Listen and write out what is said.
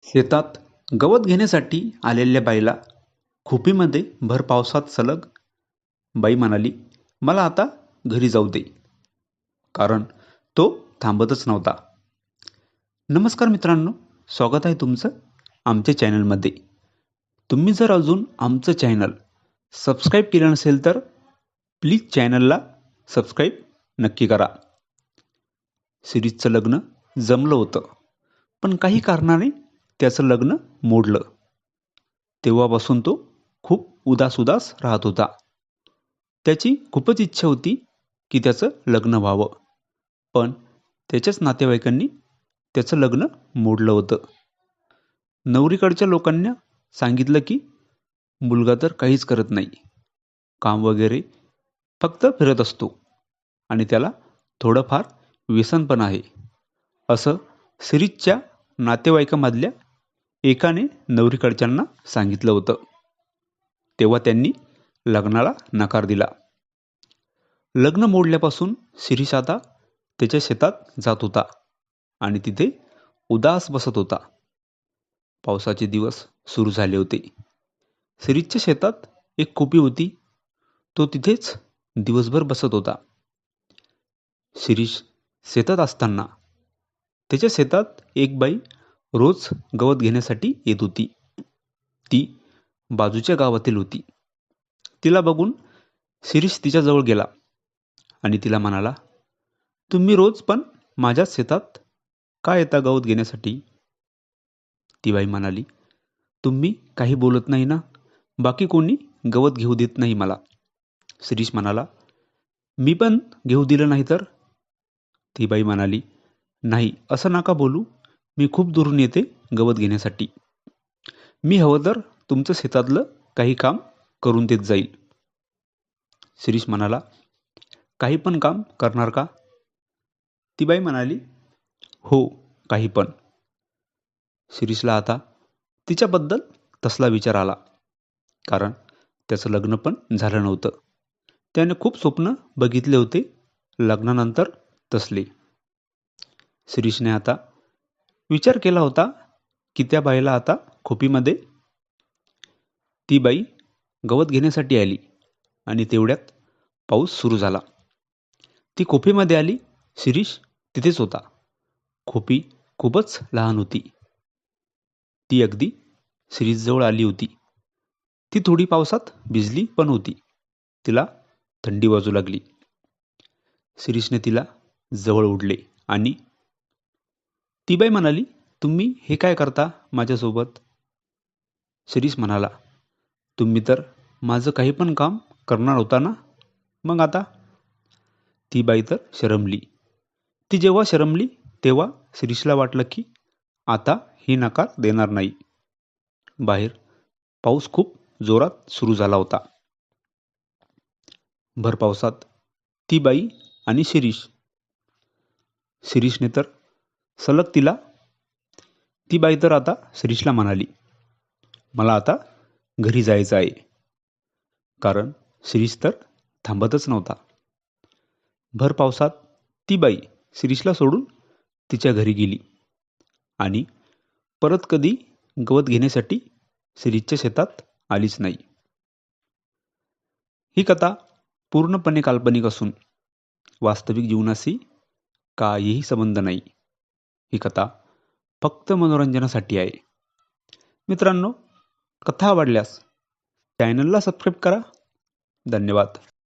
शेतात गवत घेण्यासाठी आलेल्या बाईला खुपीमध्ये भर पावसात सलग बाई म्हणाली, मला आता घरी जाऊ दे. कारण तो थांबतच नव्हता. नमस्कार मित्रांनो, स्वागत आहे तुमचं आमच्या चॅनलमध्ये. तुम्ही जर अजून आमचं चॅनल सबस्क्राईब केलं नसेल तर प्लीज चॅनलला सबस्क्राईब नक्की करा. सिरीजचं लग्न जमलं होतं, पण काही कारणाने त्याचं लग्न मोडलं. तेव्हापासून तो खूप उदास राहत होता. त्याची खूपच इच्छा होती की त्याचं लग्न व्हावं, पण त्याच्याच नातेवाईकांनी त्याचं लग्न मोडलं होतं. नवरीकडच्या लोकांना सांगितलं की मुलगा तर काहीच करत नाही, काम वगैरे फक्त फिरत असतो आणि त्याला थोडंफार व्यसन पण आहे, असं सिरीजच्या नातेवाईकामधल्या एकाने नवरीकडच्यांना सांगितलं होतं. तेव्हा त्यांनी लग्नाला नकार दिला. लग्न मोडल्यापासून शिरीष आता त्याच्या शेतात जात होता आणि तिथे उदास बसत होता. पावसाचे दिवस सुरू झाले होते. शिरीषच्या शेतात एक कुपी होती. तो तिथेच दिवसभर बसत होता. शिरीष शेतात असताना त्याच्या शेतात एक बाई रोज गवत घेण्यासाठी येत होती. ती बाजूच्या गावातील होती. तिला बघून शिरीष तिच्याजवळ गेला आणि तिला म्हणाला, तुम्ही रोज पण माझ्याच शेतात का येता गवत घेण्यासाठी? ती बाई म्हणाली, तुम्ही काही बोलत नाही ना, बाकी कोणी गवत घेऊ देत नाही मला. शिरीष म्हणाला, मी पण घेऊ दिलं नाही तर? ती बाई म्हणाली, नाही असं नका बोलू, मी खूप दुरून येते गवत घेण्यासाठी. मी हवं तर तुमचं शेतातलं काही काम करून देत जाईल. शिरीष म्हणाला, काही पण काम करणार का? ती बाई म्हणाली, हो काही पण. शिरीषला आता तिच्याबद्दल तसला विचार आला, कारण त्याचं लग्न पण झालं नव्हतं. त्याने खूप स्वप्न बघितले होते लग्नानंतर तसले. शिरीषने आता विचार केला होता की त्या बाईला आता खोपीमध्ये ती बाई गवत घेण्यासाठी आली आणि तेवढ्यात पाऊस सुरू झाला. ती खोपीमध्ये आली. शिरीष तिथेच होता. खोपी खूपच लहान होती. ती अगदी शिरीषजवळ आली होती. ती थोडी पावसात भिजली पण होती. तिला थंडी वाजू लागली. शिरीषने तिला जवळ ओढले आणि ती बाई म्हणाली, तुम्ही हे काय करता माझ्यासोबत? शिरीष म्हणाला, तुम्ही तर माझं काही पण काम करणार होता ना, मग आता? ती बाई तर शरमली. ती जेव्हा शरमली तेव्हा शिरीषला वाटलं की आता ही नकार देणार नाही. बाहेर पाऊस खूप जोरात सुरू झाला होता. भर पावसात ती बाई आणि शिरीषने तर सलग तिला ती बाई तर आता शिरीषला म्हणाली, मला आता घरी जायचं आहे. कारण शिरीष तर थांबतच नव्हता. भर पावसात ती बाई शिरीषला सोडून तिच्या घरी गेली आणि परत कधी गवत घेण्यासाठी शिरीषच्या शेतात आलीच नाही. ही कथा पूर्णपणे काल्पनिक असून वास्तविक जीवनाशी काहीही संबंध नाही. ही कथा फक्त मनोरंजनासाठी आहे. मित्रांनो, कथा आवडल्यास चॅनलला सबस्क्राईब करा. धन्यवाद.